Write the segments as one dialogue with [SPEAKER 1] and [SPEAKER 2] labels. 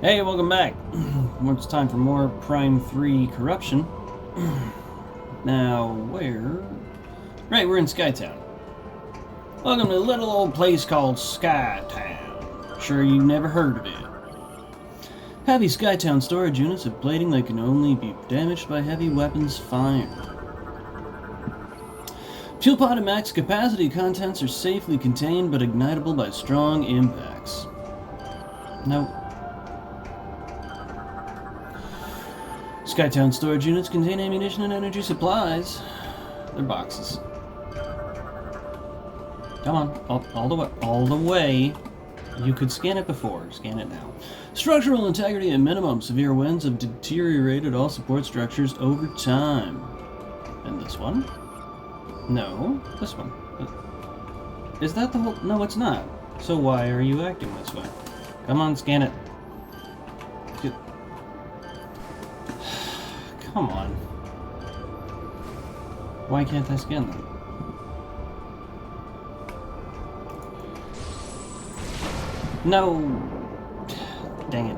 [SPEAKER 1] Hey, welcome back. It's time for more Prime 3 Corruption. Now, where? Right, we're in Skytown. Welcome to a little old place called Skytown. Sure you've never heard of it. Heavy Skytown storage units have plating that can only be damaged by heavy weapons fire. Fuel pod at max capacity, contents are safely contained but ignitable by strong impacts. Now, Skytown storage units contain ammunition and energy supplies. They're boxes. Come on, all the way. You could scan it before, scan it now. Structural integrity at minimum. Severe winds have deteriorated all support structures over time. And this one? No, this one. Is that the whole? No, it's not. So why are you acting this way? Come on, scan it. Come on. Why can't I scan them? No. Dang it.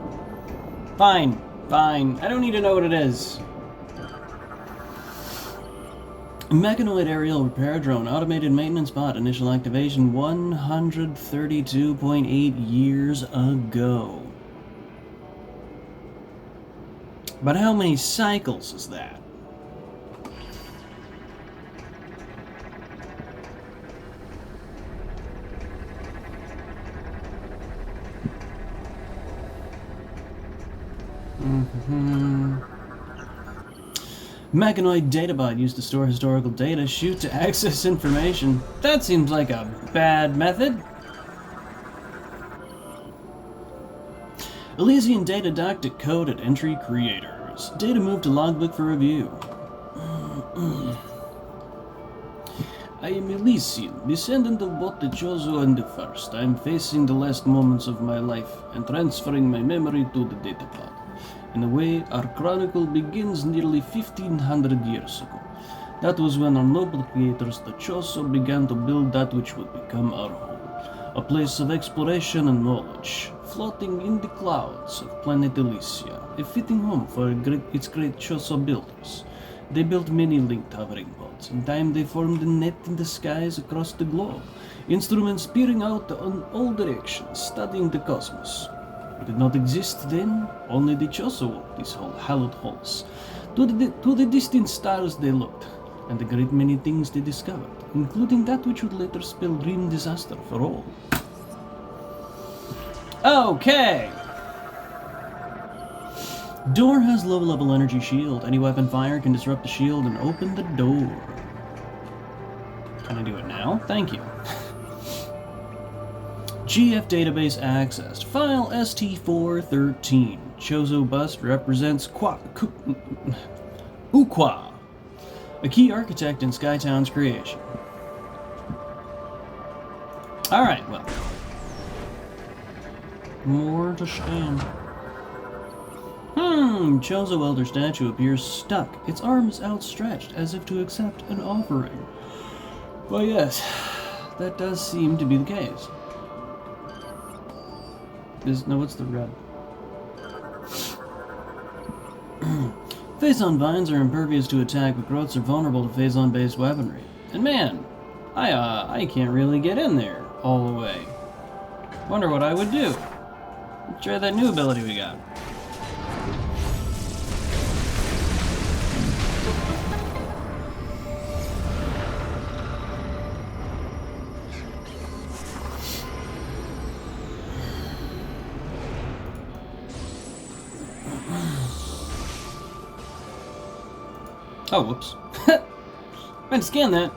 [SPEAKER 1] Fine. Fine. I don't need to know what it is. Mechanoid aerial repair drone. Automated maintenance bot. Initial activation 132.8 years ago. But how many cycles is that? Mechanoid databot used to store historical data, shoot to access information. That seems like a bad method. Elysian data docked at code at entry creators. Data moved to logbook for review. I am Elysian, descendant of both the Chozo and the First. I am facing the last moments of my life and transferring my memory to the datapod. In a way, our chronicle begins nearly 1500 years ago. That was when our noble creators, the Chozo, began to build that which would become our home. A place of exploration and knowledge, floating in the clouds of planet Elysia, a fitting home for its great Chozo builders. They built many linked hovering pods. In time they formed a net in the skies across the globe, instruments peering out in all directions, studying the cosmos. It did not exist then, only the Chozo walked these hallowed halls. To the distant stars they looked, and a great many things they discovered, including that which would later spell grim disaster for all. Okay! Door has low-level energy shield. Any weapon fire can disrupt the shield and open the door. Can I do it now? Thank you. GF database accessed. File ST413. Chozo bust represents Ukwa, a key architect in Skytown's creation. Alright, well. More to scan. Chozo Elder statue appears stuck. Its arms outstretched as if to accept an offering. Well, yes, that does seem to be the case. No, what's the red? Phazon vines are impervious to attack, but growths are vulnerable to Phazon-based weaponry. And man, I can't really get in there all the way. Wonder what I would do. Let's try that new ability we got. Oh, whoops. I meant to scan that.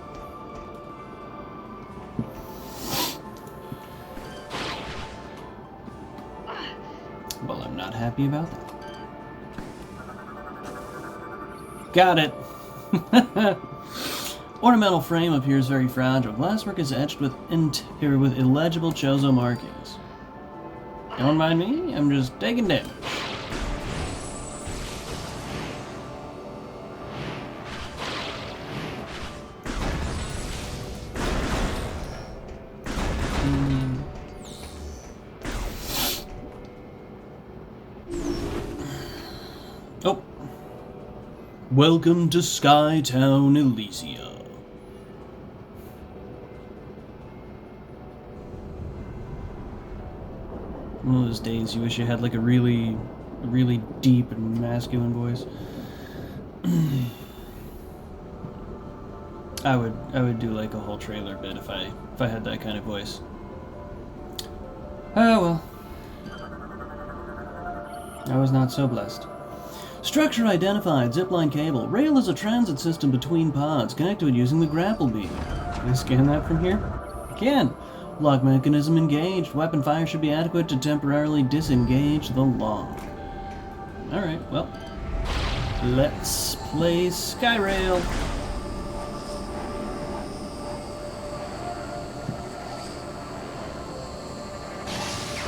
[SPEAKER 1] Well, I'm not happy about that. Got it. Ornamental frame appears very fragile. Glasswork is etched with illegible Chozo markings. Don't mind me, I'm just taking damage. Oh. Welcome to Skytown, Elysia. One of those days you wish you had like a really deep and masculine voice. I would do like a whole trailer bit if I had that kind of voice. Oh well. I was not so blessed. Structure identified. Zipline cable. Rail is a transit system between pods. Connect to it using the grapple beam. Can I scan that from here? I can. Lock mechanism engaged. Weapon fire should be adequate to temporarily disengage the lock. Alright, well. Let's play Skyrail.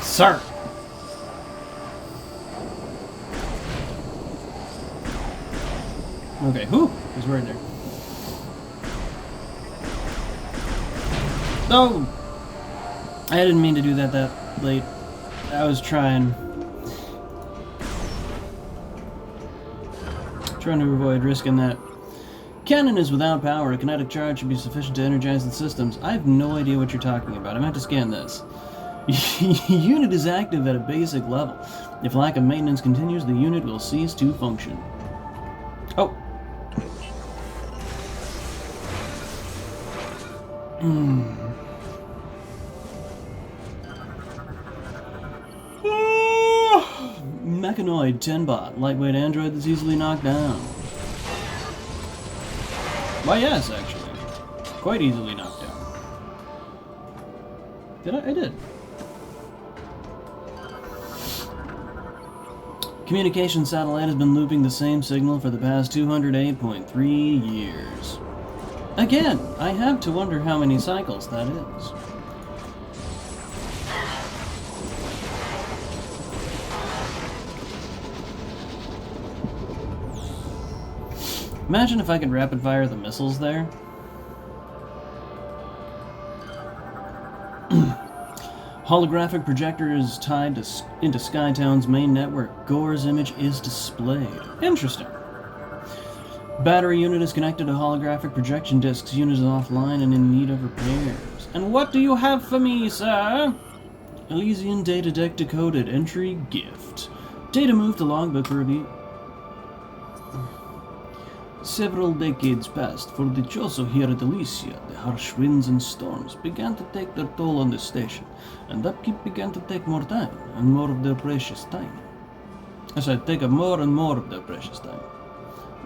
[SPEAKER 1] Sir! Okay, whew, he's right there. Oh! I didn't mean to do that late. I was trying to avoid risking that. Cannon is without power. A kinetic charge should be sufficient to energize the systems. I have no idea what you're talking about. I'm going to have to scan this. Unit is active at a basic level. If lack of maintenance continues, the unit will cease to function. Oh. Mechanoid 10-bot, lightweight android that's easily knocked down. Why yes, actually. Quite easily knocked down. Did I? I did. Communication satellite has been looping the same signal for the past 208.3 years. Again, I have to wonder how many cycles that is. Imagine if I could rapid fire the missiles there. Holographic projector is tied into Skytown's main network. Gore's image is displayed. Interesting. Battery unit is connected to holographic projection discs. Unit is offline and in need of repairs. And what do you have for me, sir? Elysian data deck decoded. Entry gift. Data moved to logbook review. Several decades passed for the Choso here at Elysia. The harsh winds and storms began to take their toll on the station, and upkeep began to take more time and more of their precious time. As I take up more and more of their precious time.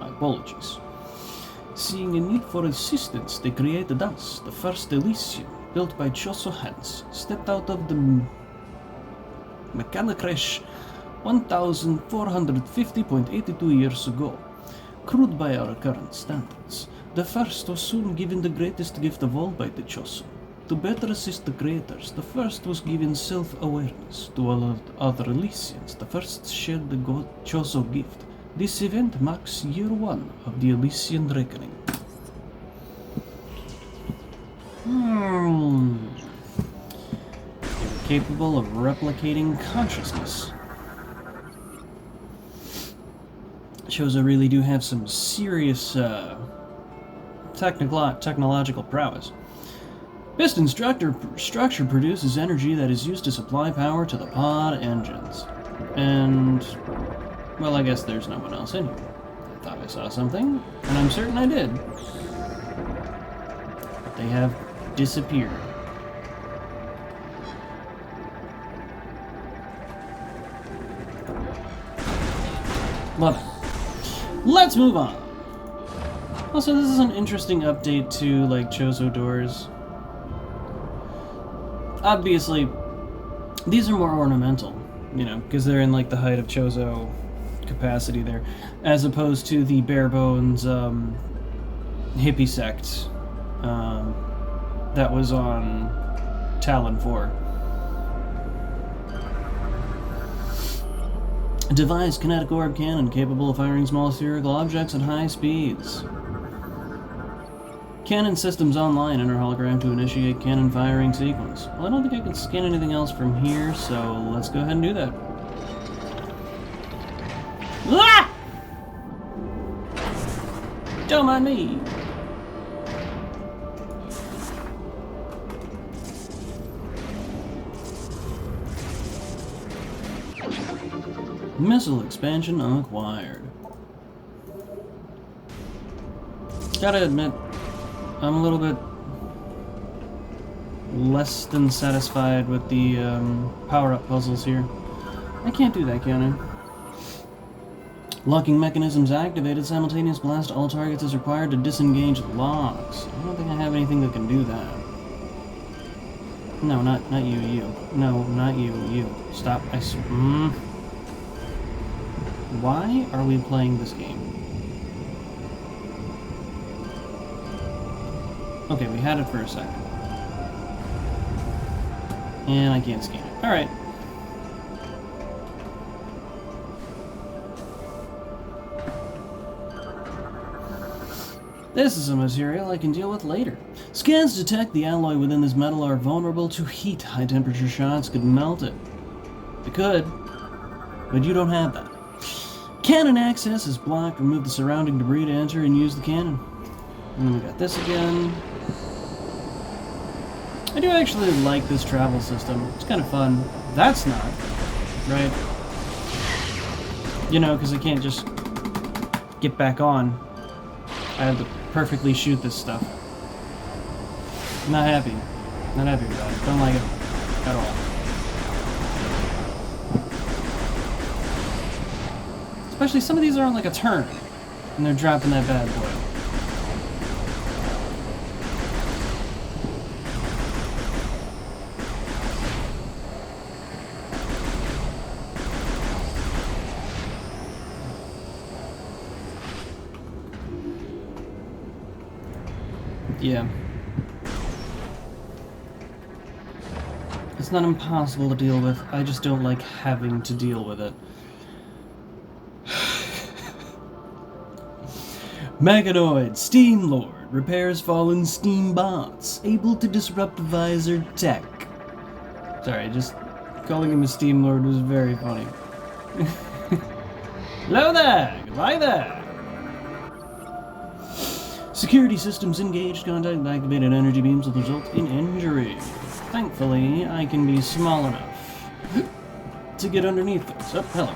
[SPEAKER 1] My apologies. Seeing a need for assistance, they created us, the first Elysian, built by Choso hands, stepped out of the Mechanic 1450.82 years ago. Crude by our current standards, the first was soon given the greatest gift of all by the Choso. To better assist the creators, the first was given self-awareness. To all other Elysians, the first shared the Choso gift. This event marks year 1 of the Elysian Reckoning. Capable of replicating consciousness. Choso really do have some serious technological prowess. Piston structure produces energy that is used to supply power to the pod engines. And, well, I guess there's no one else in here. I thought I saw something, and I'm certain I did. But they have disappeared. Love it. Let's move on. Also, this is an interesting update to, like, Choso doors. Obviously, these are more ornamental, you know, because they're in, like, the height of Choso capacity there, as opposed to the bare bones hippie sect that was on Talon 4. Device kinetic orb cannon capable of firing small spherical objects at high speeds. Cannon systems online. Enter hologram to initiate cannon firing sequence. Well, I don't think I can scan anything else from here, so let's go ahead and do that. Ah! Don't mind me. Missile expansion acquired. Gotta admit, I'm a little bit less than satisfied with the power-up puzzles here. I can't do that, can I? Locking mechanisms activated. Simultaneous blast all targets is required to disengage locks. I don't think I have anything that can do that. No, not you. No, not you. Stop. Why are we playing this game? Okay, we had it for a second. And I can't scan it. Alright. This is a material I can deal with later. Scans detect the alloy within this metal are vulnerable to heat. High temperature shots could melt it. They could, but you don't have that. Cannon access is blocked. Remove the surrounding debris to enter and use the cannon. And then we got this again. I do actually like this travel system. It's kind of fun. That's not, right? You know, because I can't just get back on. I have to perfectly shoot this stuff. Not happy. Not happy about it. Don't like it at all. Especially some of these are on like a turn. And they're dropping that bad boy. Yeah. It's not impossible to deal with. I just don't like having to deal with it. Mechanoid, Steam Lord, repairs fallen steam bots, able to disrupt visor tech. Sorry, just calling him a Steam Lord was very funny. Hello there! Goodbye there! Security systems engaged. Contact activated energy beams will result in injury. Thankfully, I can be small enough to get underneath this. Oh, hello.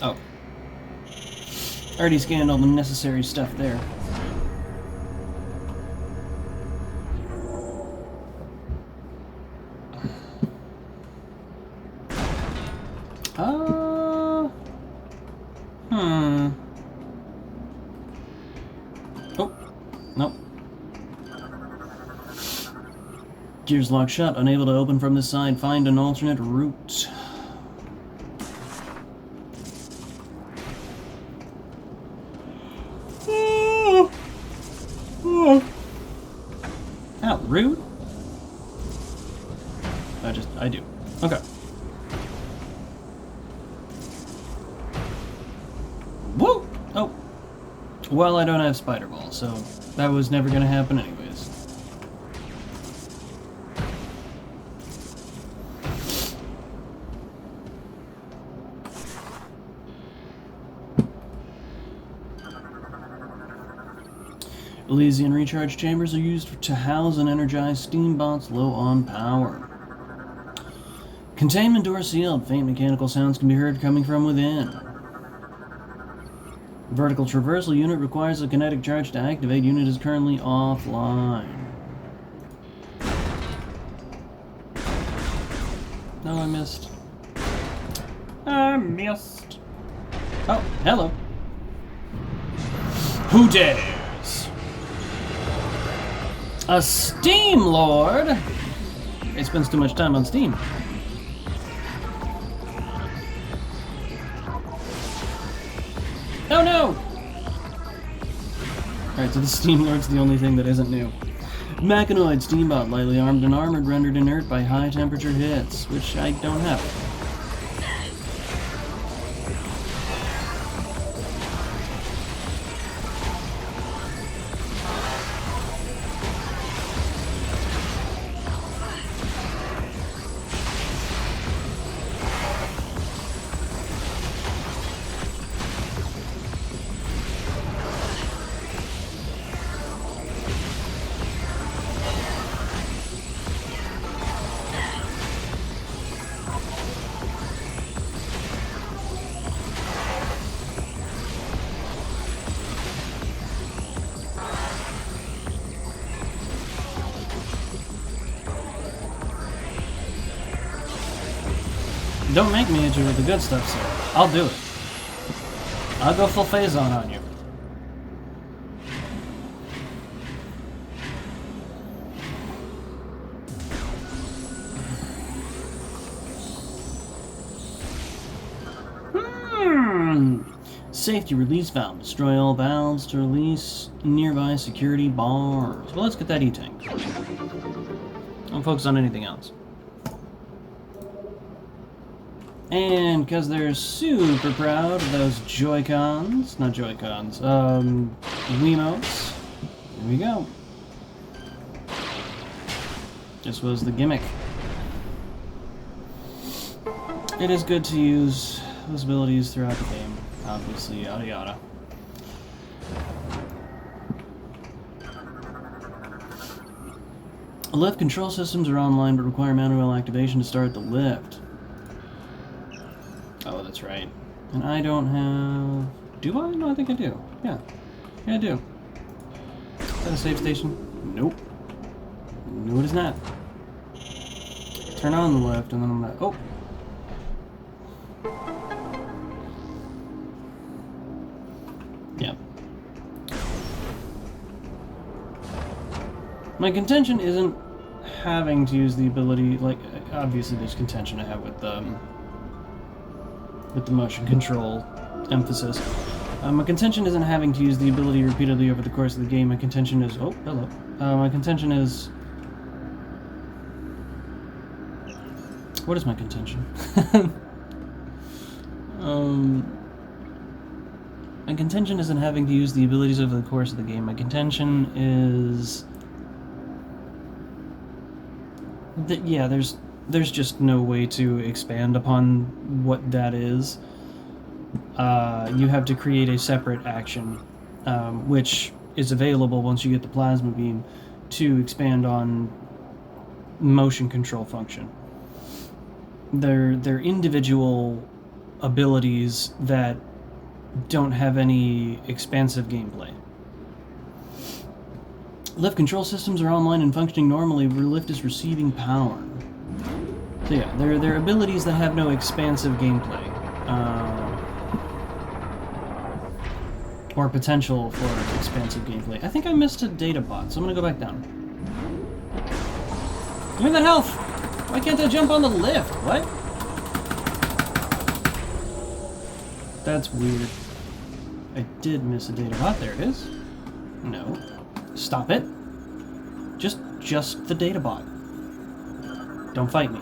[SPEAKER 1] Oh. Already scanned all the necessary stuff there. Oh, nope. Gears locked shut, unable to open from this side. Find an alternate route. Ow, rude? I do. Okay. Whoa! Oh. Well, I don't have Spider Ball, so that was never gonna happen anyways. Elysian recharge chambers are used to house and energize steam bots low on power. Containment door sealed. Faint mechanical sounds can be heard coming from within. Vertical traversal unit requires a kinetic charge to activate. Unit is currently offline. No, I missed. I missed. Oh, hello. Who dares? A Steam Lord? He spends too much time on Steam. Oh no! Alright, so the Steam Lord's the only thing that isn't new. Mechanoid Steambot, lightly armed and armored, rendered inert by high temperature hits, which I don't have. Don't make me hit you with the good stuff, sir. I'll do it. I'll go full phase on you. Safety release valve. Destroy all valves to release nearby security bars. Well, let's get that E-tank. Don't focus on anything else. And because they're super proud of those Joy-Cons, not Joy-Cons, Wiimotes, here we go. This was the gimmick. It is good to use those abilities throughout the game, obviously, yada yada. Lift control systems are online but require manual activation to start the lift. Oh, that's right. And I don't have... Do I? No, I think I do. Yeah. Yeah, I do. Is that a save station? Nope. No, it is not. Turn on the lift and then I'm gonna... Oh! Yeah. My contention isn't having to use the ability, like, obviously there's contention I have with the motion control emphasis. My contention isn't having to use the ability repeatedly over the course of the game. My contention is... Oh, hello. My contention is... What is my contention? My contention isn't having to use the abilities over the course of the game. My contention is... that, yeah, there's just no way to expand upon what that is. You have to create a separate action, which is available once you get the plasma beam, to expand on motion control function. They're individual abilities that don't have any expansive gameplay. Lift control systems are online and functioning normally where lift is receiving power. So yeah, they're abilities that have no expansive gameplay. Or potential for expansive gameplay. I think I missed a data bot, so I'm gonna go back down. Give me that health! Why can't I jump on the lift? What? That's weird. I did miss a data bot. There it is. No. Stop it. Just the data bot. Don't fight me.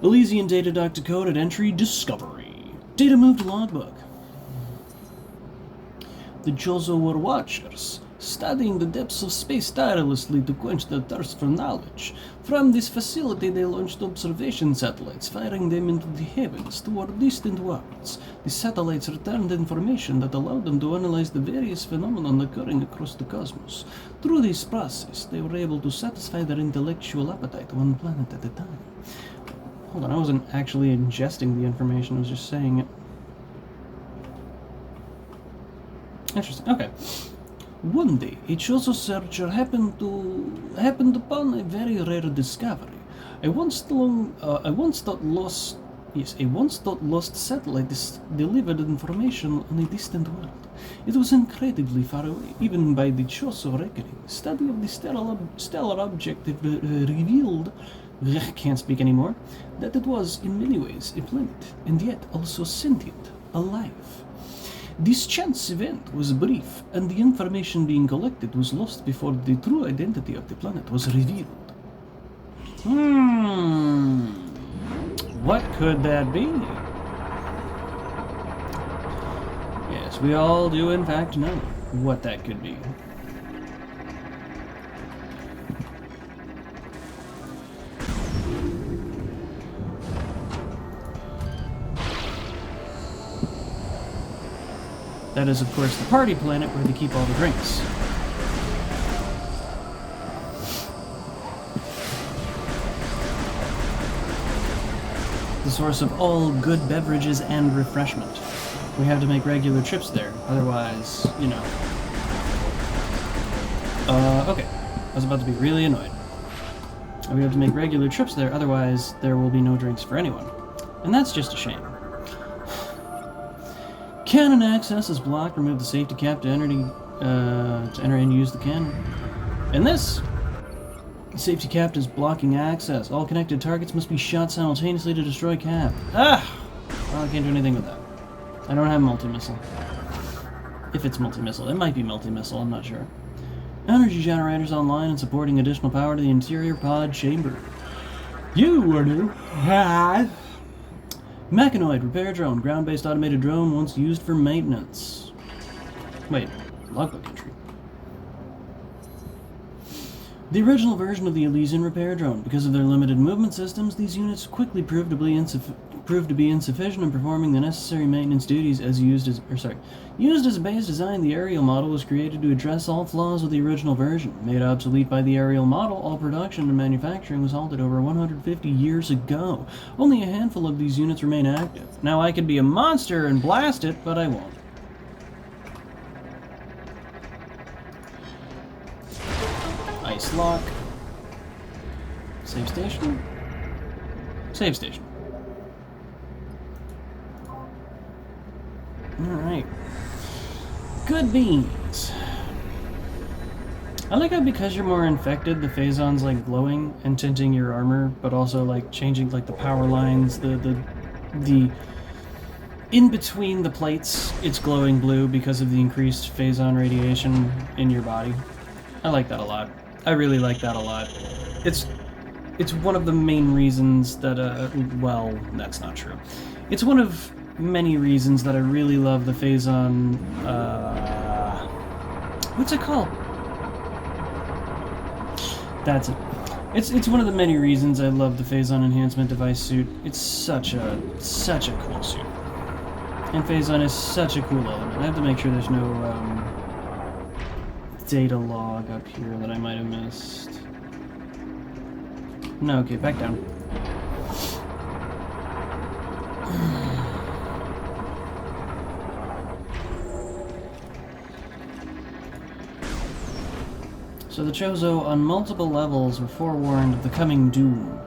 [SPEAKER 1] Elysian data doc decoded entry discovery. Data moved logbook. The Jozo were watchers, studying the depths of space tirelessly to quench their thirst for knowledge. From this facility they launched observation satellites, firing them into the heavens toward distant worlds. The satellites returned information that allowed them to analyze the various phenomena occurring across the cosmos. Through this process, they were able to satisfy their intellectual appetite one planet at a time. Hold on, I wasn't actually ingesting the information, I was just saying it. Interesting, okay. One day, a Chozo searcher happened upon a very rare discovery. A once thought lost satellite delivered information on a distant world. It was incredibly far away, even by the Chozo reckoning. Study of the stellar object revealed, can't speak anymore, that it was in many ways a planet, and yet also sentient, alive. This chance event was brief, and the information being collected was lost before the true identity of the planet was revealed. What could that be? Yes, we all do in fact know what that could be. That is, of course, the party planet where they keep all the drinks. The source of all good beverages and refreshment. We have to make regular trips there, otherwise, you know. Okay. I was about to be really annoyed. I'll be able to make regular trips there, otherwise there will be no drinks for anyone. And that's just a shame. Cannon access is blocked. Remove the safety cap to enter and use the cannon. And this safety cap is blocking access. All connected targets must be shot simultaneously to destroy cap. Ah! Well, I can't do anything with that. I don't have multi-missile. If it's multi-missile. It might be multi-missile, I'm not sure. Energy generators online and supporting additional power to the interior pod chamber. You are new. Mechanoid repair drone. Ground-based automated drone once used for maintenance. Wait, logbook entry. The original version of the Elysian repair drone. Because of their limited movement systems, these units quickly proved to be insufficient in performing the necessary maintenance duties used as a base design. The aerial model was created to address all flaws of the original version. Made obsolete by the aerial model, all production and manufacturing was halted over 150 years ago. Only a handful of these units remain active. Now I could be a monster and blast it, but I won't. Ice lock. Save station. Save station. Alright. Good beans. I like how because you're more infected, the phason's like glowing and tinting your armor, but also like changing like the power lines, the in between the plates, it's glowing blue because of the increased phazon radiation in your body. I like that a lot. I really like that a lot. It's one of the main reasons that well, that's not true. It's one of many reasons that I really love the phazon, what's it called? That's it. It's one of the many reasons I love the phazon enhancement device suit. It's such a cool suit. And phazon is such a cool element. I have to make sure there's no data log up here that I might have missed. No, okay, back down. So the Chozo on multiple levels were forewarned of the coming doom.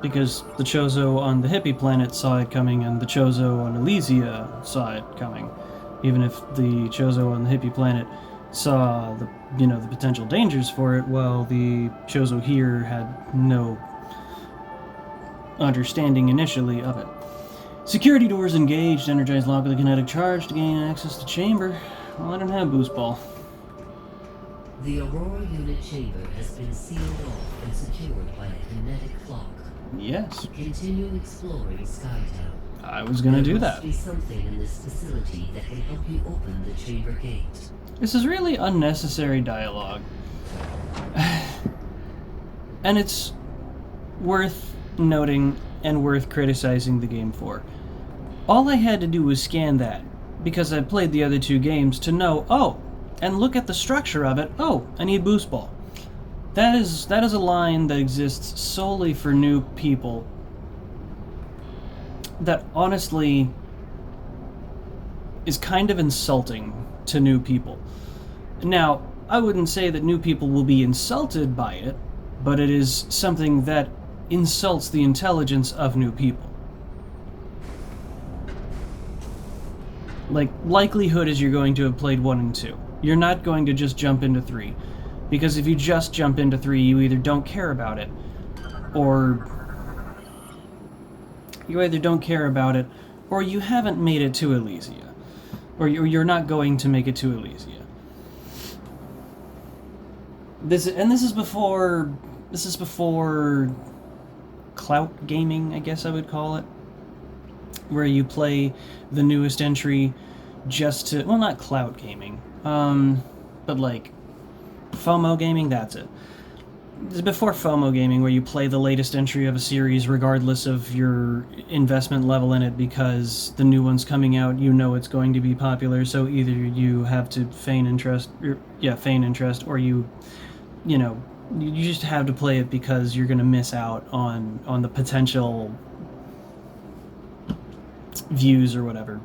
[SPEAKER 1] Because the Chozo on the hippie planet saw it coming, and the Chozo on Elysia saw it coming. Even if the Chozo on the hippie planet saw the potential dangers for it, while the Chozo here had no understanding initially of it. Security doors engaged. Energize lock with a kinetic charge to gain access to chamber. Well, I don't have boost ball.
[SPEAKER 2] The Aurora unit chamber has been sealed off and secured by a kinetic lock.
[SPEAKER 1] Yes.
[SPEAKER 2] Continue exploring Skytown.
[SPEAKER 1] I was gonna do that.
[SPEAKER 2] There must be something in this facility that can help you open the chamber gate.
[SPEAKER 1] This is really unnecessary dialogue. And it's worth noting and worth criticizing the game for. All I had to do was scan that, because I played the other two games, to know, oh, and look at the structure of it, oh, I need boost ball. That is a line that exists solely for new people that honestly is kind of insulting to new people. Now, I wouldn't say that new people will be insulted by it, but it is something that insults the intelligence of new people. Like, likelihood is you're going to have played 1 and 2. You're not going to just jump into 3. Because if you just jump into 3, you either don't care about it, or you haven't made it to Elysia. Or you're not going to make it to Elysia. This is before clout gaming, I guess I would call it, where you play the newest entry just to, well, not clout gaming, but like FOMO gaming, that's it. This is before FOMO gaming, where you play the latest entry of a series regardless of your investment level in it, because the new one's coming out, you know it's going to be popular, so either you have to feign interest, or you just have to play it because you're going to miss out on the potential
[SPEAKER 3] views or whatever.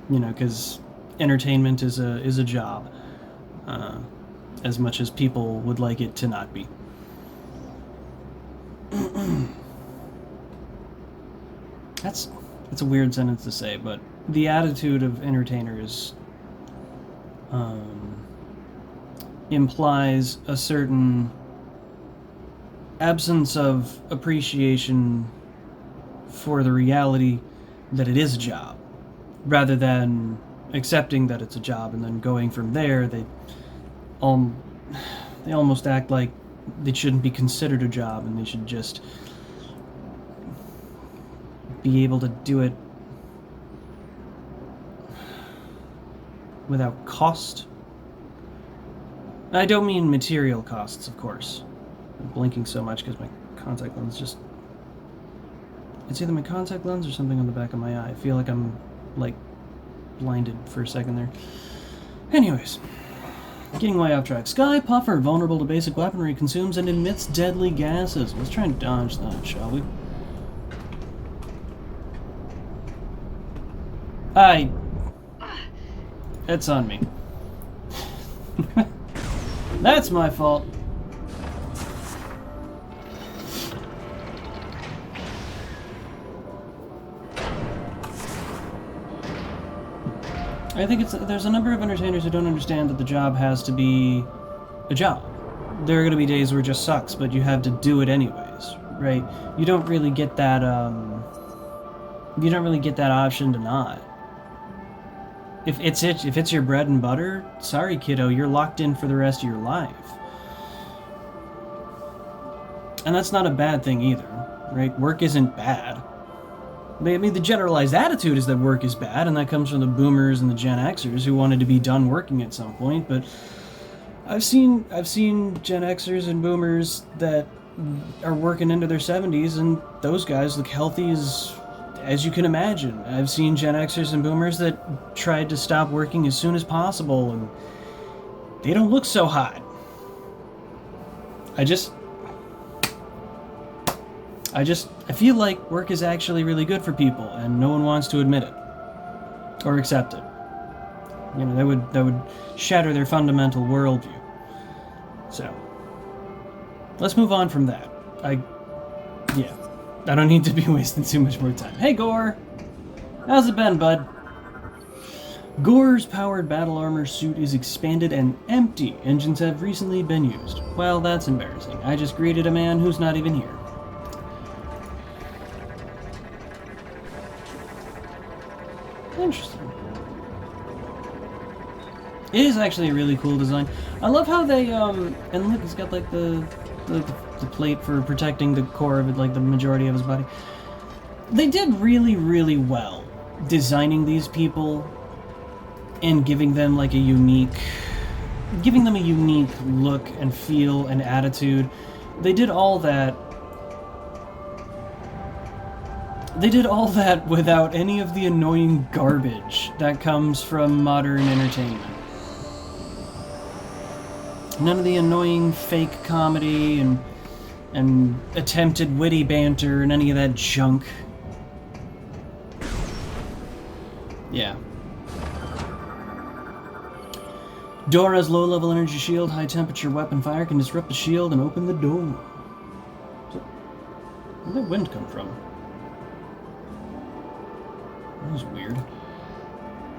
[SPEAKER 3] You know, because entertainment is a job, as much as people would like it to not be. That's a weird sentence to say, but the attitude of entertainers implies a certain absence of appreciation for the reality that it is a job, rather than accepting that it's a job and then going from there. They almost act like it shouldn't be considered a job and they should just be able to do it without cost. I don't mean material costs, of course. I'm blinking so much because my contact lens just... It's either my contact lens or something on the back of my eye. I feel like I'm, like, blinded for a second there. Anyways, getting way off track. Sky Puffer, vulnerable to basic weaponry, consumes and emits deadly gases. Let's try and dodge that, shall we? It's on me. That's my fault. I think there's a number of entertainers who don't understand that the job has to be a job. There are going to be days where it just sucks, but you have to do it anyways, right? You don't really get that option to not. If it's your bread and butter, sorry kiddo, you're locked in for the rest of your life. And that's not a bad thing either, right? Work isn't bad. I mean, the generalized attitude is that work is bad, and that comes from the boomers and the Gen Xers who wanted to be done working at some point, but I've seen Gen Xers and boomers that are working into their 70s, and those guys look healthy as you can imagine. I've seen Gen Xers and boomers that tried to stop working as soon as possible, and they don't look so hot. I feel like work is actually really good for people, and no one wants to admit it or accept it. You know, that would shatter their fundamental worldview. So, let's move on from that. I don't need to be wasting too much more time. Hey, Gore! How's it been, bud? Gore's powered battle armor suit is expanded and empty. Engines have recently been used. Well, that's embarrassing. I just greeted a man who's not even here. Interesting. It is actually a really cool design. I love how they, and look, he's got like the plate for protecting the core of it, like the majority of his body. They did really, really well designing these people and giving them like a unique look and feel and attitude. They did all that without any of the annoying garbage that comes from modern entertainment. None of the annoying fake comedy and attempted witty banter and any of that junk. Yeah. Dora's low-level energy shield, high-temperature weapon fire can disrupt the shield and open the door. Where did the wind come from? That was weird.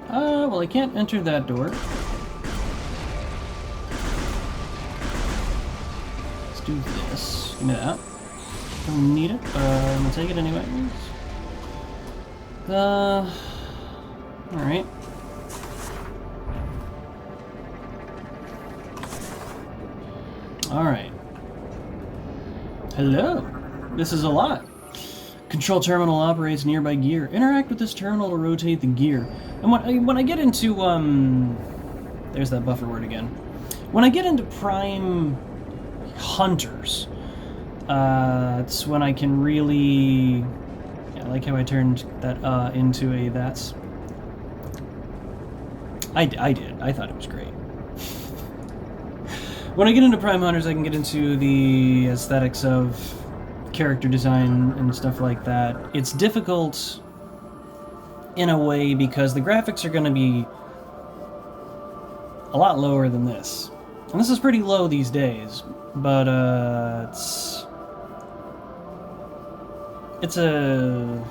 [SPEAKER 3] Well, I can't enter that door. Let's do this. Give me that. Don't need it, but I'm gonna take it anyways. Alright. Alright. Hello. This is a lot. Control terminal operates nearby gear. Interact with this terminal to rotate the gear. And when I get into, there's that buffer word again. When I get into Prime Hunters, it's when I can really... Yeah, I like how I turned that, into a that's. I did. I thought it was great. When I get into Prime Hunters, I can get into the aesthetics of character design and stuff like that. It's difficult in a way because the graphics are going to be a lot lower than this. And this is pretty low these days, but it's a...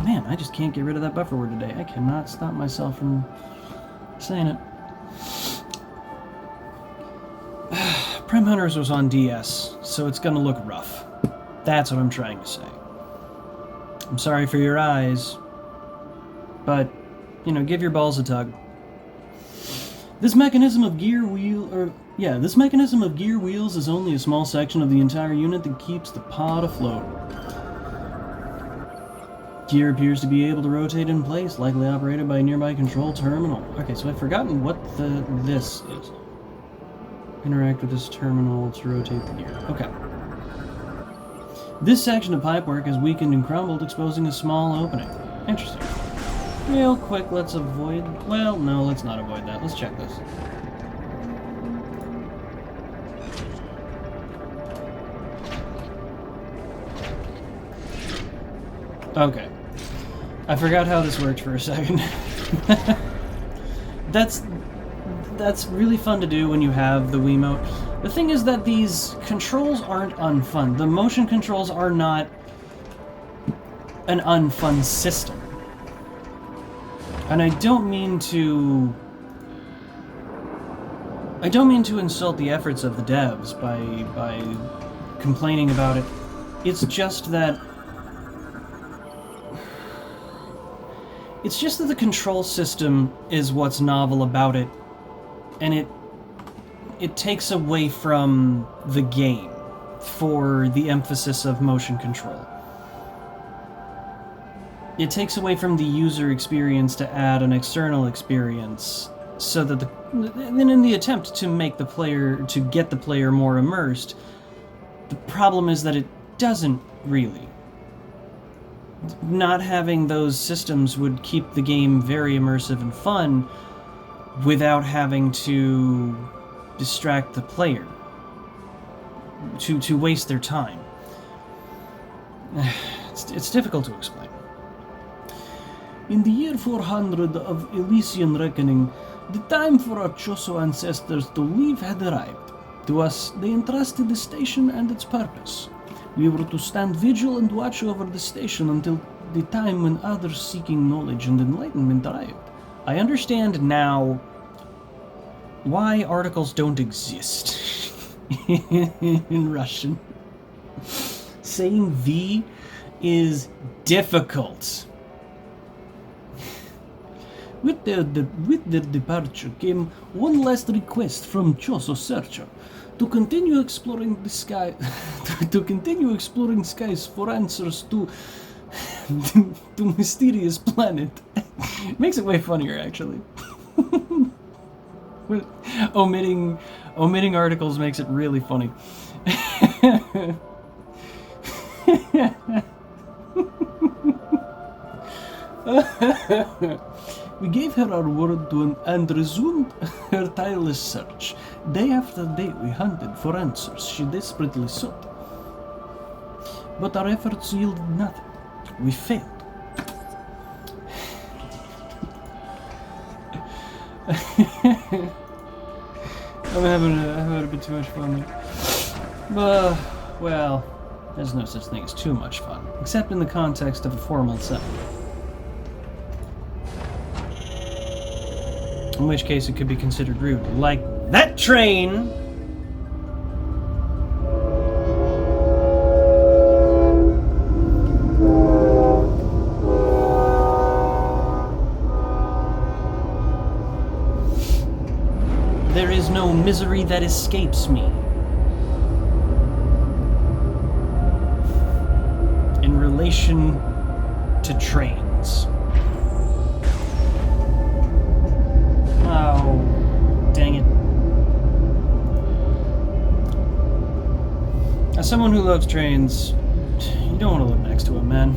[SPEAKER 3] Man, I just can't get rid of that buffer word today. I cannot stop myself from saying it. Prime Hunters was on DS, so it's gonna look rough. That's what I'm trying to say. I'm sorry for your eyes, but, you know, give your balls a tug. This mechanism of gear wheels is only a small section of the entire unit that keeps the pod afloat. Gear appears to be able to rotate in place, likely operated by a nearby control terminal. Okay, so I've forgotten what this is. Interact with this terminal to rotate the gear. Okay. This section of pipework has weakened and crumbled, exposing a small opening. Interesting. Real quick, let's avoid... Well, no, let's not avoid that. Let's check this. Okay. I forgot how this worked for a second. That's really fun to do when you have the Wiimote. The thing is that these controls aren't unfun. The motion controls are not an unfun system. And I don't mean to insult the efforts of the devs by complaining about it. It's just that the control system is what's novel about it, and it takes away from the game for the emphasis of motion control. It takes away from the user experience to add an external experience, so that then in the attempt to get the player more immersed, the problem is that it doesn't really. Not having those systems would keep the game very immersive and fun without having to distract the player, to waste their time. It's difficult to explain.
[SPEAKER 1] In the year 400 of Elysian reckoning, the time for our Choso ancestors to leave had arrived. To us, they entrusted the station and its purpose. We were to stand vigil and watch over the station until the time when others seeking knowledge and enlightenment arrived.
[SPEAKER 3] I understand now why articles don't exist in Russian. Saying V is difficult.
[SPEAKER 1] With their departure came one last request from Choso Searcher to continue exploring the sky, to continue exploring skies for answers to mysterious planet.
[SPEAKER 3] Makes it way funnier, actually. omitting articles makes it really funny.
[SPEAKER 1] We gave her our word and resumed her tireless search. Day after day we hunted for answers she desperately sought. But our efforts yielded nothing. We failed.
[SPEAKER 3] I'm having a bit too much fun. Well, there's no such thing as too much fun, except in the context of a formal setting. In which case it could be considered rude. Like that train! There is no misery that escapes me. In relation to trains. Oh, dang it. As someone who loves trains, you don't want to live next to them, man.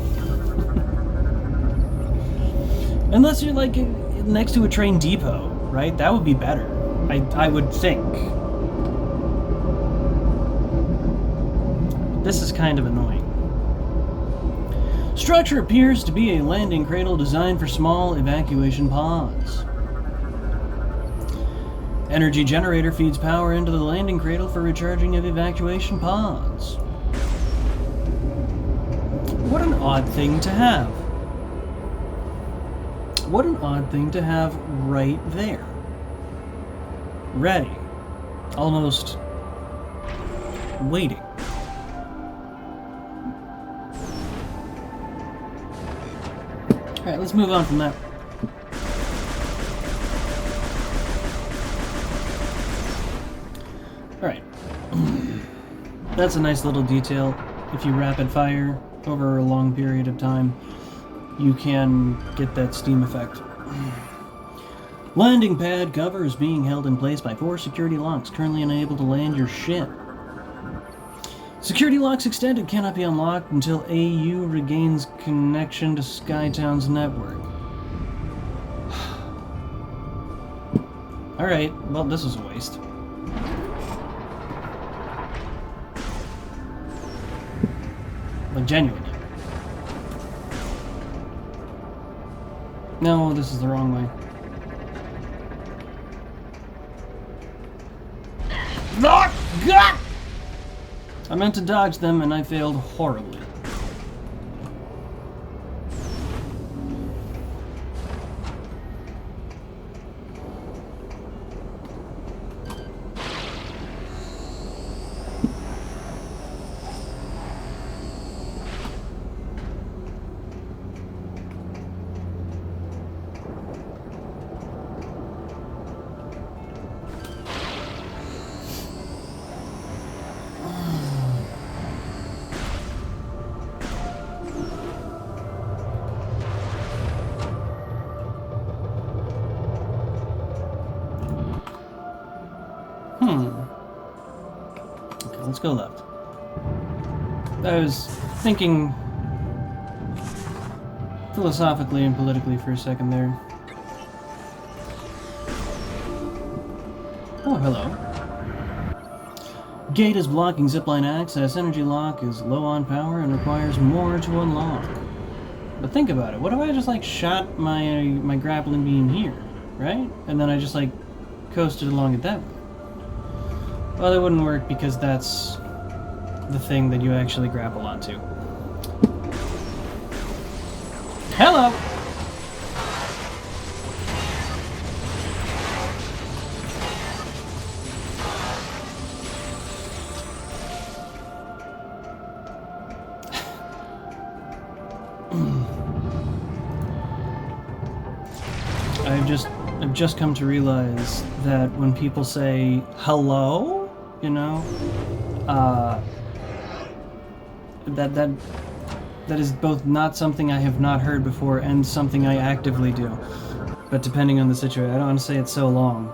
[SPEAKER 3] Unless you're like next to a train depot, right? That would be better. I would think. This is kind of annoying. Structure appears to be a landing cradle designed for small evacuation pods. Energy generator feeds power into the landing cradle for recharging of evacuation pods. What an odd thing to have. What an odd thing to have right there. Ready. Almost waiting. Alright, let's move on from that. Alright. That's a nice little detail. If you rapid fire over a long period of time, you can get that steam effect. Landing pad cover is being held in place by 4 security locks, currently unable to land your ship. Security locks extended cannot be unlocked until AU regains connection to Skytown's network. Alright, well, this was a waste. Like, genuinely. No, this is the wrong way. God! I meant to dodge them and I failed horribly. Okay, let's go left. I was thinking philosophically and politically for a second there. Oh, hello. Gate is blocking zipline access. Energy lock is low on power and requires more to unlock. But think about it. What if I just like shot my grappling beam here, right? And then I just like coasted along it that way. Well, that wouldn't work because that's the thing that you actually grapple onto. Hello! I've just come to realize that when people say hello, you know, that is both not something I have not heard before and something I actively do. But depending on the situation, I don't want to say it's so long,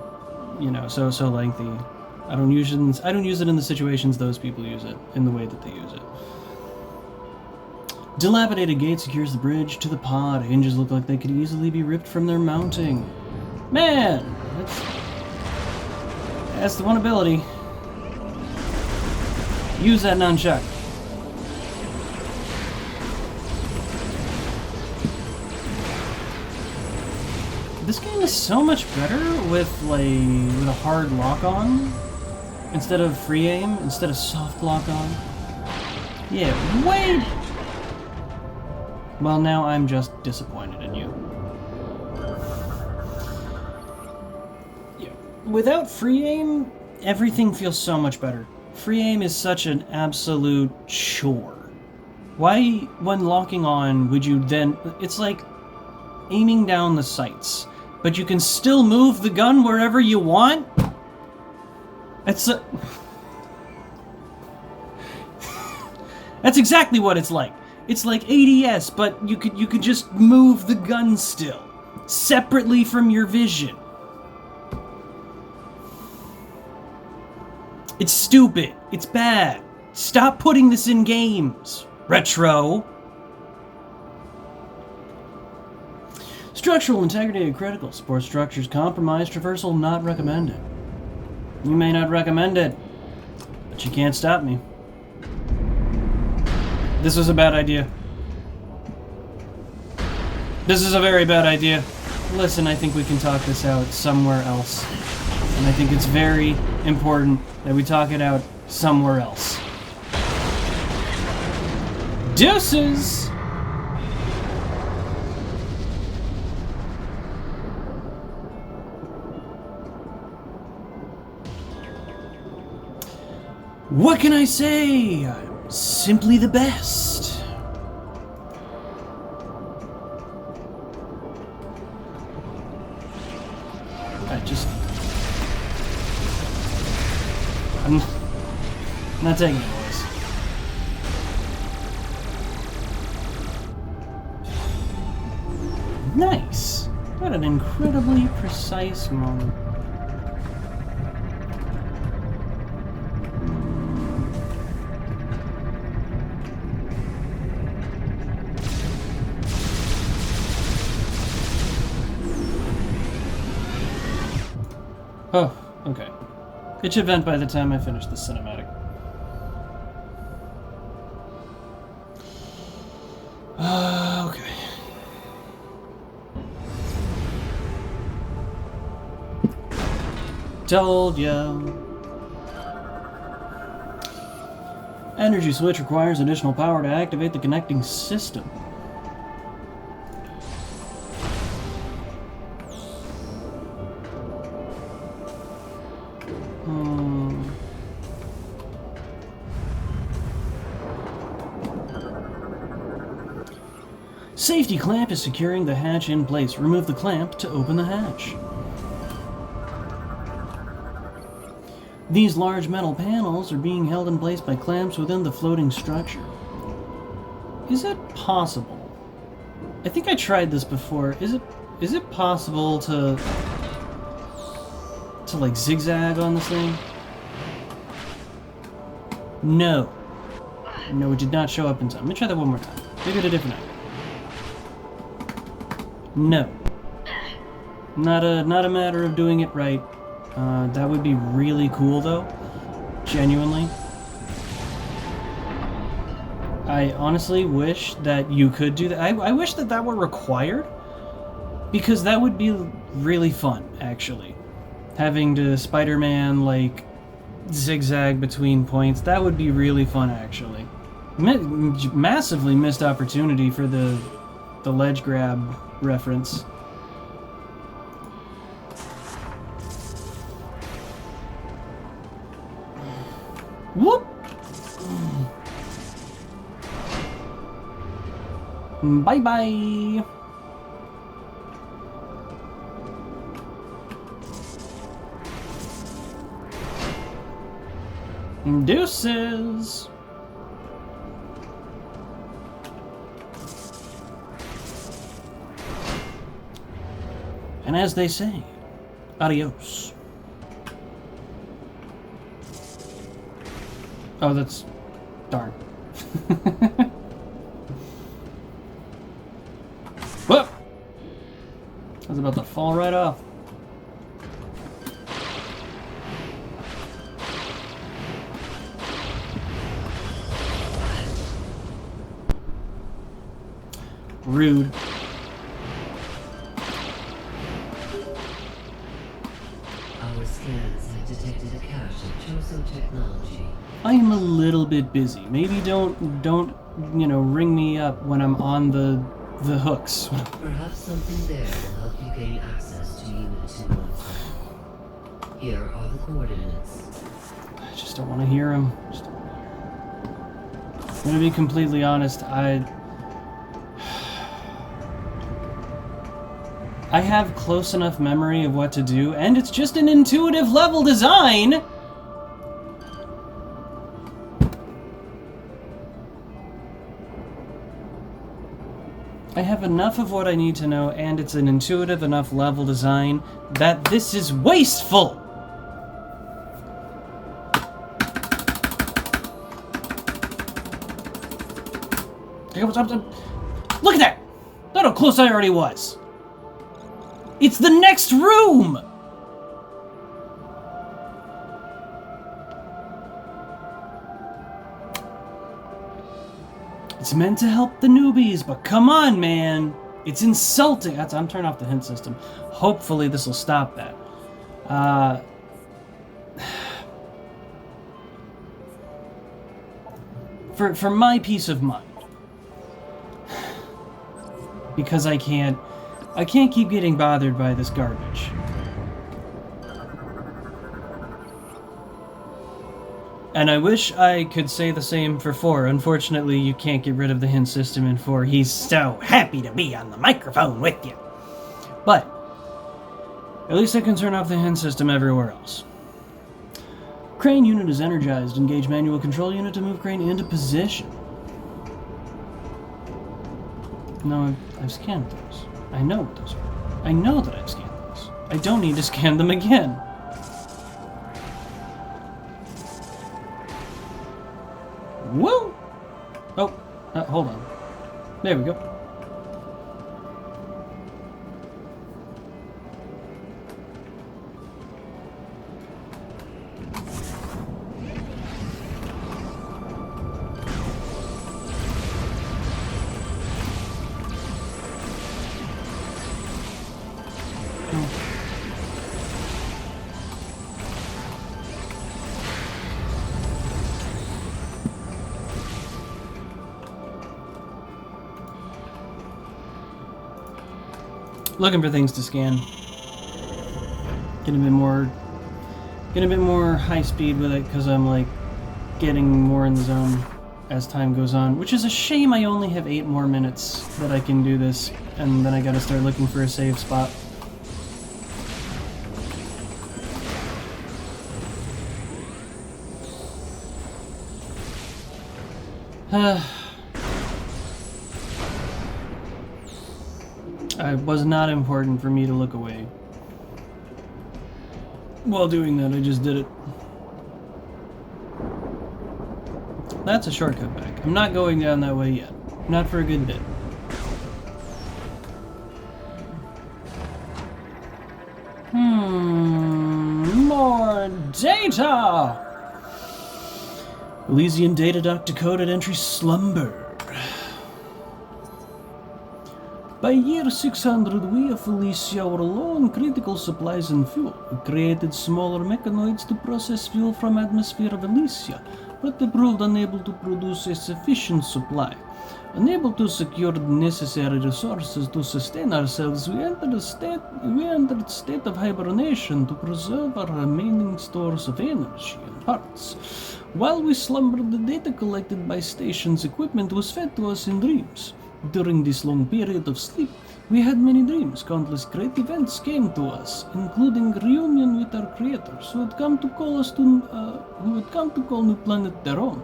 [SPEAKER 3] you know, so lengthy. I don't use it in the situations those people use it, in the way that they use it. Dilapidated gate secures the bridge to the pod. Hinges look like they could easily be ripped from their mounting. Man, that's the one ability. Use that nunchuck. This game is so much better with a hard lock on instead of free aim, instead of soft lock on. Yeah, wait. Well, now I'm just disappointed in you. Yeah. Without free aim, everything feels so much better. Free aim is such an absolute chore. Why, when locking on, would you then... It's like aiming down the sights, but you can still move the gun wherever you want? That's exactly what it's like. It's like ADS, but you could just move the gun still, separately from your vision. It's stupid. It's bad. Stop putting this in games, Retro. Structural integrity critical. Support structures compromised. Traversal not recommended. You may not recommend it, but you can't stop me. This was a bad idea. This is a very bad idea. Listen, I think we can talk this out somewhere else. And I think it's very important that we talk it out somewhere else. Deuces! What can I say? I'm simply the best. I'm not taking it, boys. Nice. What an incredibly precise moment. Oh, okay. It should vent by the time I finish the cinematic. Okay. Told ya. Energy switch requires additional power to activate the connecting system. Safety clamp is securing the hatch in place. Remove the clamp to open the hatch. These large metal panels are being held in place by clamps within the floating structure. Is it possible? I think I tried this before. Is it possible to like zigzag on this thing? No. No, it did not show up in time. Let me try that one more time. Maybe at a different angle. No. Not a matter of doing it right. That would be really cool, though. Genuinely. I honestly wish that you could do that. I wish that that were required, because that would be really fun, actually. Having to Spider-Man, like, zigzag between points, that would be really fun, actually. Massively missed opportunity for the ledge grab reference. Whoop! Bye-bye! Deuces! And as they say, adios. Oh, that's... darn. Whoop! I was about to fall right off. Rude.
[SPEAKER 2] Our scans have detected a cache of Choso technology.
[SPEAKER 3] I am a little bit busy. Maybe don't you know, ring me up when I'm on the hooks.
[SPEAKER 2] Perhaps something there will help you gain access to Unit 215. Here are the coordinates.
[SPEAKER 3] I just don't want to hear him. I'm gonna be completely honest. I have close enough memory of what to do, and it's just an intuitive level design! I have enough of what I need to know, and it's an intuitive enough level design that this is wasteful! Look at that! Look how close I already was! It's the next room! It's meant to help the newbies, but come on, man! It's insulting. I'm turning off the hint system. Hopefully this will stop that. For my peace of mind. Because I can't keep getting bothered by this garbage. And I wish I could say the same for 4. Unfortunately, you can't get rid of the hint system in 4. He's so happy to be on the microphone with you. But at least I can turn off the hint system everywhere else. Crane unit is energized. Engage manual control unit to move crane into position. No, I've scanned those. I know what those are. I know that I've scanned those. I don't need to scan them again. Woo! Oh, hold on. There we go. Looking for things to scan. Get a bit more high speed with it because I'm like getting more in the zone as time goes on, which is a shame. I only have 8 more minutes that I can do this, and then I gotta start looking for a save spot. It was not important for me to look away. While doing that, I just did it. That's a shortcut back. I'm not going down that way yet. Not for a good bit. More data! Elysian data doc decoded entry slumber. By year 600, we of Elysia were low on critical supplies and fuel. We created smaller mechanoids to process fuel from atmosphere of Elysia, but they proved unable to produce a sufficient supply. Unable to secure the necessary resources to sustain ourselves, we entered state of hibernation to preserve our remaining stores of energy and parts. While we slumbered, the data collected by station's equipment was fed to us in dreams. During this long period of sleep, we had many dreams. Countless great events came to us, including reunion with our creators, who had come to call New Planet their own.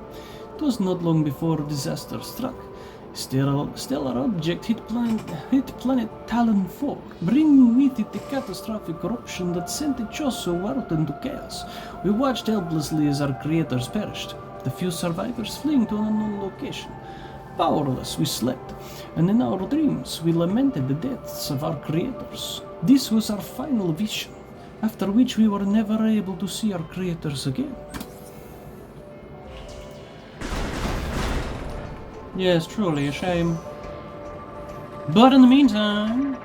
[SPEAKER 3] It was not long before disaster struck. Stellar object hit planet Talon 4, bringing with it a catastrophic eruption that sent the Choso world into chaos. We watched helplessly as our creators perished, the few survivors fleeing to an unknown location. Powerless, we slept, and in our dreams we lamented the deaths of our creators. This was our final vision, after which we were never able to see our creators again. Yes, truly a shame. But in the meantime...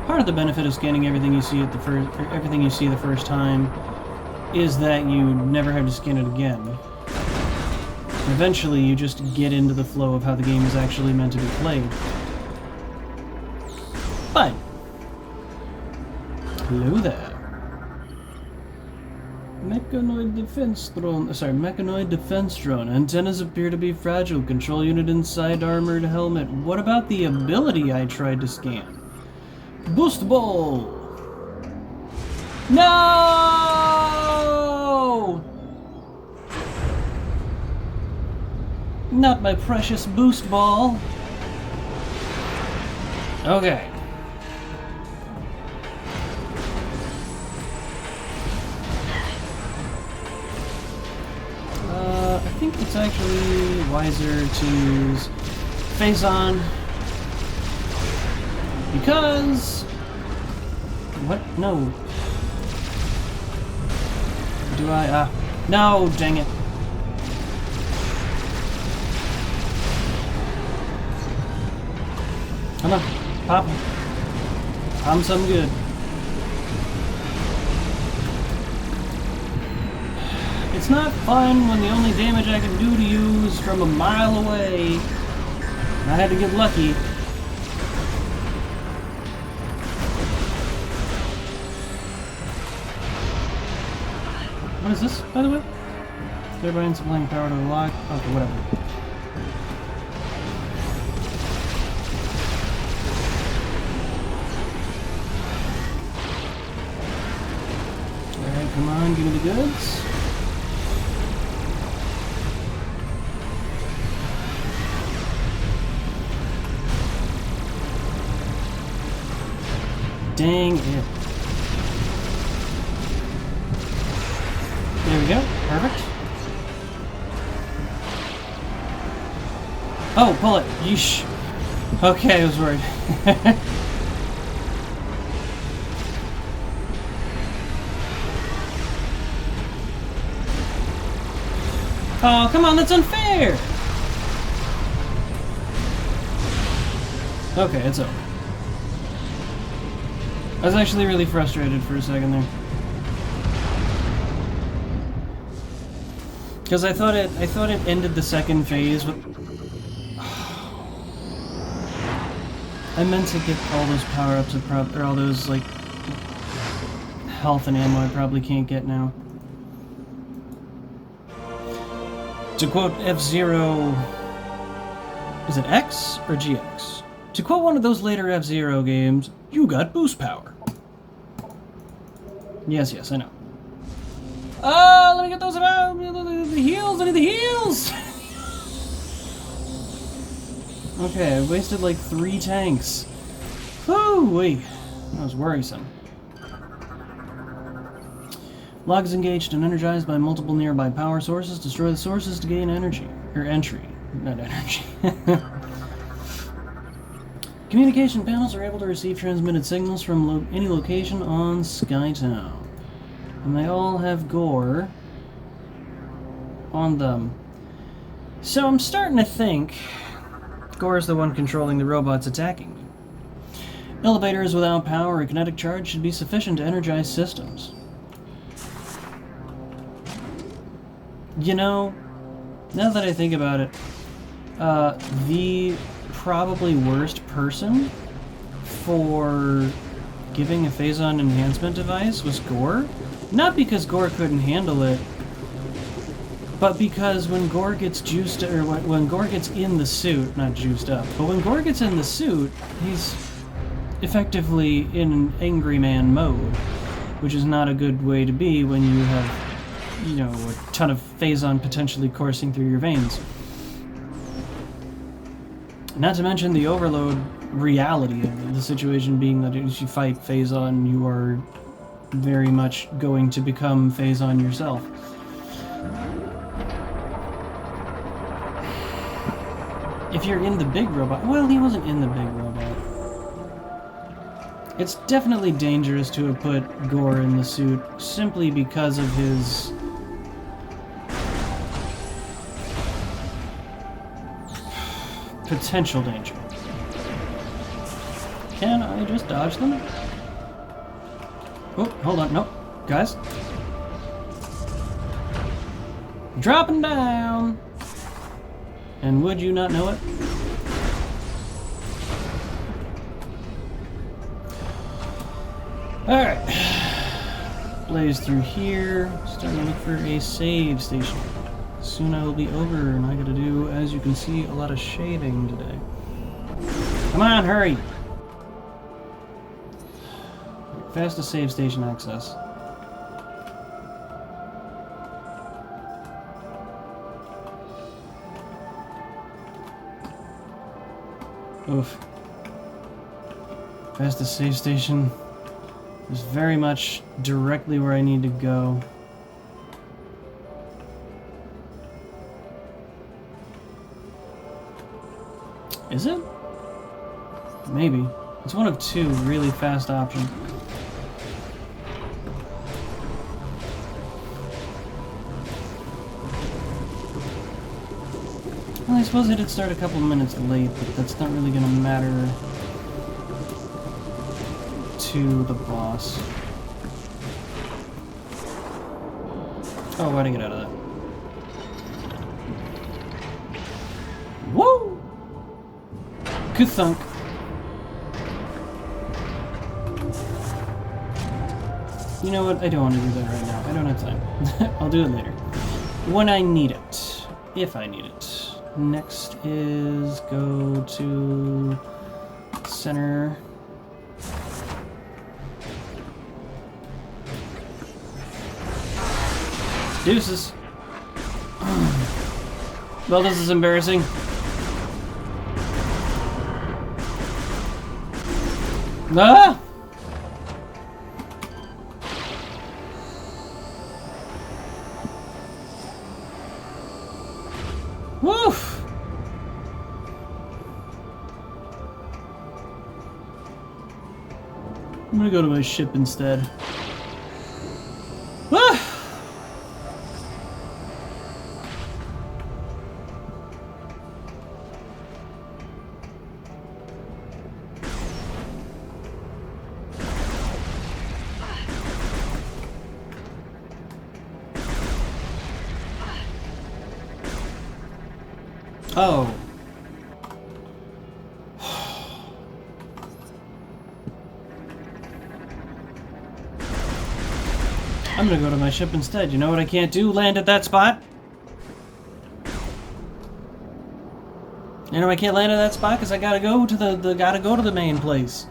[SPEAKER 3] part of the benefit of scanning everything you see the first time is that you never have to scan it again. Eventually, you just get into the flow of how the game is actually meant to be played. But hello there. Mechanoid defense drone. Antennas appear to be fragile. Control unit inside armored helmet. What about the ability I tried to scan? Boost ball! No! Not my precious boost ball. Okay. I think it's actually wiser to use Phase On. Because... what? No. Do I? No, dang it. Come on, pop him. Pop him something good. It's not fun when the only damage I can do to you is from a mile away. I had to get lucky. What is this, by the way? Thereby supplying power to the lock. Okay, whatever. Alright, come on, give me the goods. Dang it. There we go. Perfect. Oh, pull it. Yeesh. Okay, I was worried. Oh, come on, that's unfair! Okay, it's over. I was actually really frustrated for a second there. Because I thought it ended the second phase with... I meant to get all those power-ups or all those, like, health and ammo I probably can't get now. To quote F-Zero... Is it X or GX? To quote one of those later F-Zero games, you got boost power. Yes, yes, I know. Oh, let me get those about the heals. I need the heals. Okay, I wasted like 3 tanks. Whew, wait, that was worrisome. Log is engaged and energized by multiple nearby power sources. Destroy the sources to gain energy or entry, not energy. Communication panels are able to receive transmitted signals from any location on Skytown. And they all have gore on them. So I'm starting to think Gore is the one controlling the robots attacking me. Elevators without power or kinetic charge should be sufficient to energize systems. You know, now that I think about it, the probably worst person for giving a Phazon enhancement device was Gore. Not because Gore couldn't handle it, but because when Gore gets juiced, or when Gore gets in the suit, not juiced up, but when Gore gets in the suit, he's effectively in an angry man mode, which is not a good way to be when you have, you know, a ton of Phazon potentially coursing through your veins. Not to mention the overload reality of the situation being that as you fight Phazon, you are very much going to become Phazon yourself. If you're in the big robot... Well, he wasn't in the big robot. It's definitely dangerous to have put Gore in the suit simply because of his... potential danger. Can I just dodge them? Oh, hold on. Nope. Guys. Dropping down! And would you not know it? Alright. Blaze through here. Starting to look for a save station. Soon I will be over, and I gotta do, as you can see, a lot of shading today. Come on, hurry! Fastest save station access. Oof. Fastest save station is very much directly where I need to go. Is it? Maybe. It's one of 2 really fast options. I suppose I did start a couple minutes late, but that's not really gonna matter to the boss. Oh, why'd I get out of that? Woo! Kuthunk. You know what? I don't want to do that right now. I don't have time. I'll do it later. When I need it. If I need it. Next is go to center. Deuces. Well, this is embarrassing. Ah! Woof! I'm gonna go to my ship instead. Ah! Oh. I'm gonna go to my ship instead. You know what I can't do? Land at that spot? You know I can't land at that spot because I gotta go to the main place.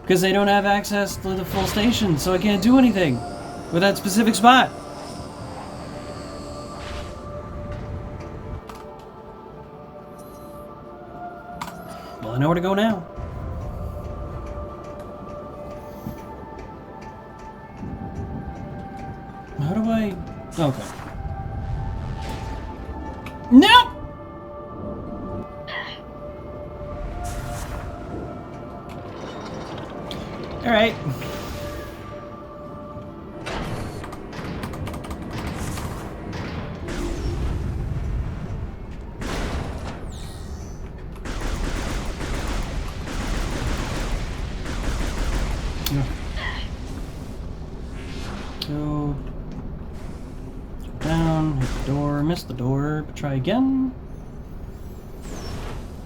[SPEAKER 3] Because they don't have access to the full station, so I can't do anything with that specific spot. Well, I know where to go now. How do I... Okay. No! Alright. Go down, hit the door, miss the door, but try again.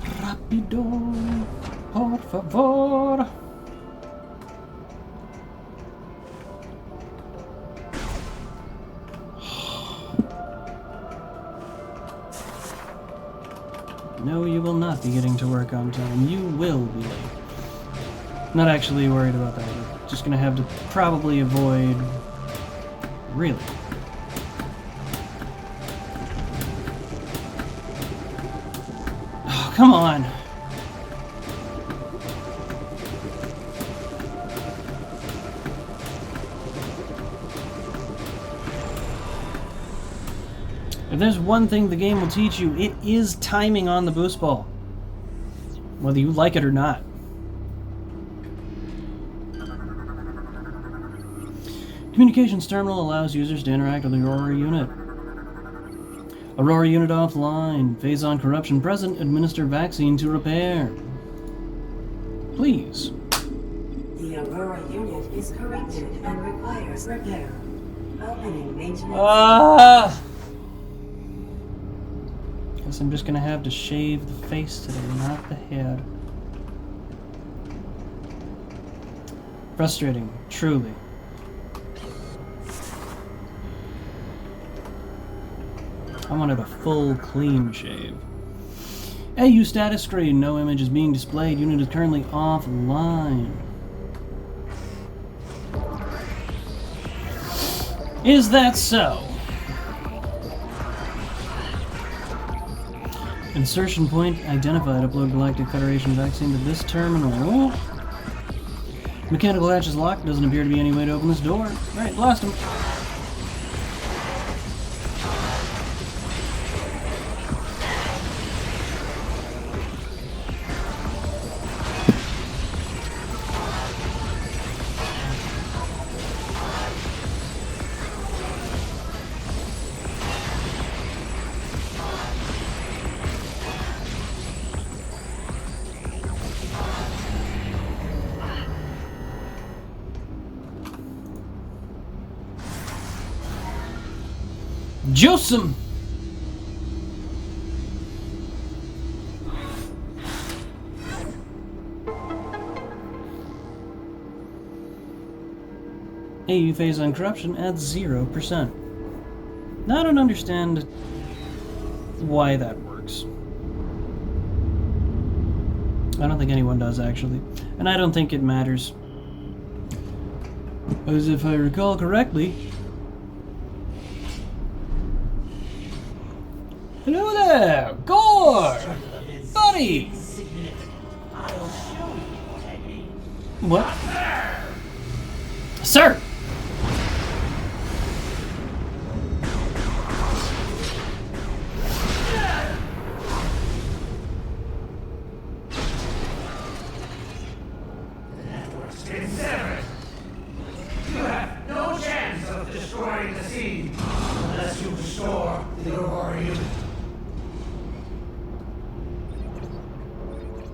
[SPEAKER 3] Rapido, por favor. No, you will not be getting to work on time. You will be late. Not actually worried about that. We're just gonna have to probably avoid... Really? Oh, come on! If there's one thing the game will teach you, it is timing on the boost ball. Whether you like it or not. Communications terminal allows users to interact with the Aurora unit. Aurora unit offline. Phase on corruption present. Administer vaccine to repair. Please.
[SPEAKER 4] The Aurora unit is corrupted and requires repair. Opening maintenance.
[SPEAKER 3] Guess I'm just gonna have to shave the face today, not the head. Frustrating, truly. I wanted a full clean shave. AU status screen. No image is being displayed. Unit is currently offline. Is that so? Insertion point identified. Upload Galactic Federation vaccine to this terminal. Mechanical hatch is locked. Doesn't appear to be any way to open this door. Alright, lost him. Juice 'em! AU phase on corruption at 0%. Now I don't understand why that works. I don't think anyone does, actually. And I don't think it matters. As if I recall correctly... Hello there! Gore! Buddy! What? Sir!
[SPEAKER 5] You have no chance of destroying the seed unless you restore the Aurora unit.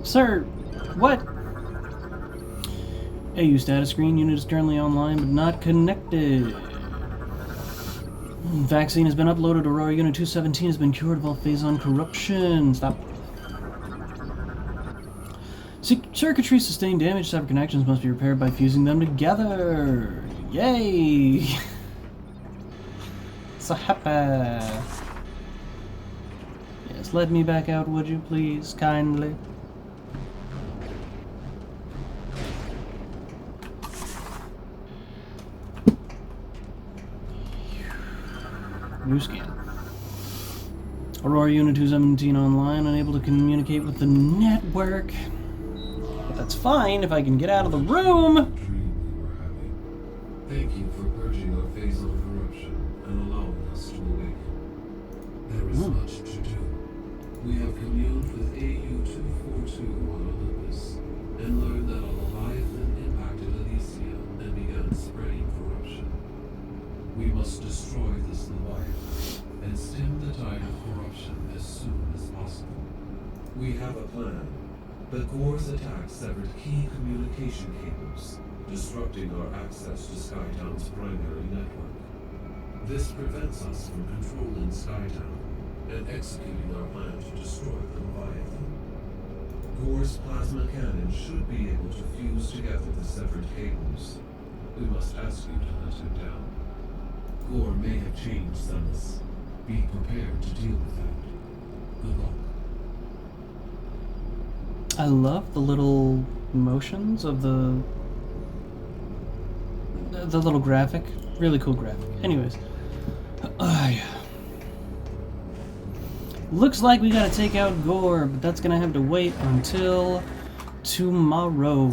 [SPEAKER 3] Sir, what? AU status screen unit is currently online but not connected. Vaccine has been uploaded. Aurora Unit 217 has been cured of all phase-on corruption. Stop. Circuitry sustained damage. Separate connections must be repaired by fusing them together. Yay! So happy. Yes, let me back out, would you please, kindly? New scan. Aurora Unit 217 online, unable to communicate with the network. But that's fine if I can get out of the room!
[SPEAKER 6] Dream we were having. Thank you for purging our phase of corruption and allowing us to awaken. There is much to do. We have communed with AU-242 on Olympus and learned that a Leviathan impacted Elysia and began spreading corruption. We must destroy this Leviathan and stem the tide of corruption as soon as possible. We have a plan, but Gore's attack severed key communication cables, disrupting our access to Skytown's primary network. This prevents us from controlling Skytown and executing our plan to destroy the Leviathan. Gore's plasma cannon should be able to fuse together the severed cables. We must ask you to let him down. Gore may have changed, Samus. Be prepared to deal with that. Good luck.
[SPEAKER 3] I love the little motions of the little graphic. Really cool graphic. Anyways. Looks like we gotta take out Gore, but that's gonna have to wait until tomorrow.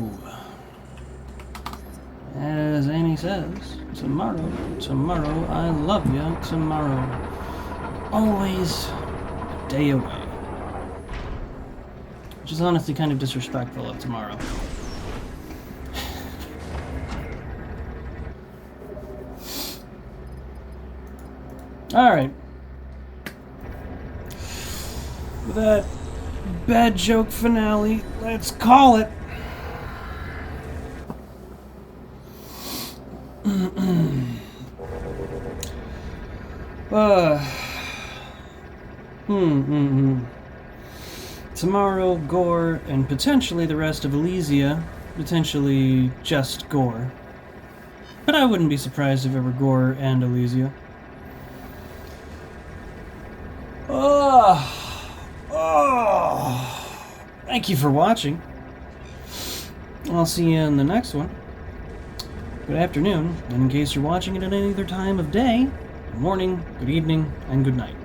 [SPEAKER 3] As Annie says, tomorrow, tomorrow, I love ya, tomorrow. Always a day away. Which is honestly kind of disrespectful of tomorrow. Alright. With that bad joke finale, let's call it. Tomorrow, Gore, and potentially the rest of Elysia. Potentially just Gore. But I wouldn't be surprised if it were Gore and Elysia. Thank you for watching. I'll see you in the next one. Good afternoon, and in case you're watching it at any other time of day, good morning, good evening, and good night.